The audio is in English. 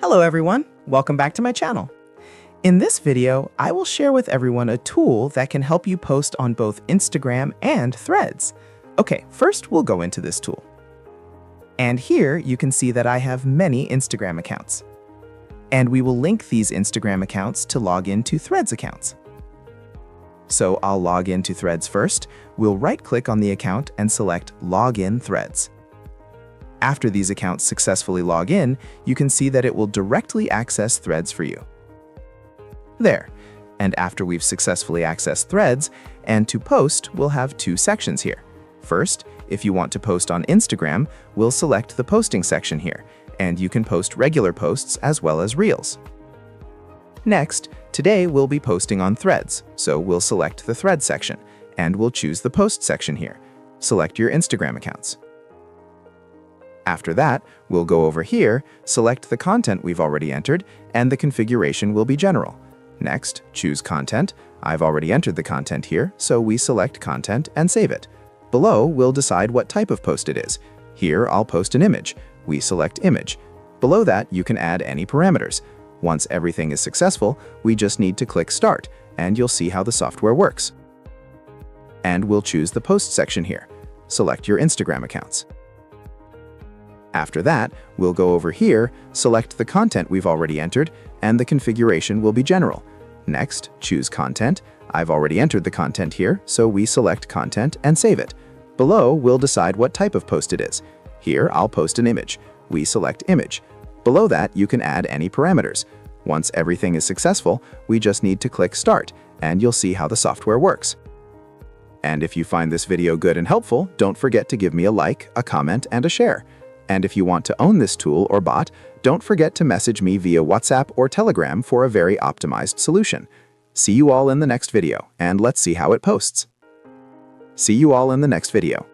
Hello everyone, welcome back to my channel. In this video, I will share with everyone a tool that can help you post on both Instagram and Threads. Okay, first we'll go into this tool. And here you can see that I have many Instagram accounts. And we will link these Instagram accounts to log into Threads accounts. So I'll log into Threads first. We'll right-click on the account and select Login Threads. After these accounts successfully log in, you can see that it will directly access Threads for you. There. And after we've successfully accessed Threads, and to post, we'll have two sections here. First, if you want to post on Instagram, we'll select the posting section here, and you can post regular posts as well as Reels. Next, today we'll be posting on Threads, so we'll select the Threads section, and we'll choose the Post section here. Select your Instagram accounts. After that, we'll go over here, select the content we've already entered, and the configuration will be general. Next, choose Content. I've already entered the content here, so we select Content and save it. Below, we'll decide what type of post it is. Here, I'll post an image. We select Image. Below that, you can add any parameters. Once everything is successful, we just need to click Start, and you'll see how the software works. And we'll choose the Post section here. Select your Instagram accounts. After that, we'll go over here, select the content we've already entered, and the configuration will be general. Next, choose Content. I've already entered the content here, so we select Content and save it. Below, we'll decide what type of post it is. Here, I'll post an image. We select Image. Below that, you can add any parameters. Once everything is successful, we just need to click Start, and you'll see how the software works. And if you find this video good and helpful, don't forget to give me a like, a comment, and a share. And if you want to own this tool or bot, don't forget to message me via WhatsApp or Telegram for a very optimized solution. See you all in the next video, and let's see how it posts. See you all in the next video.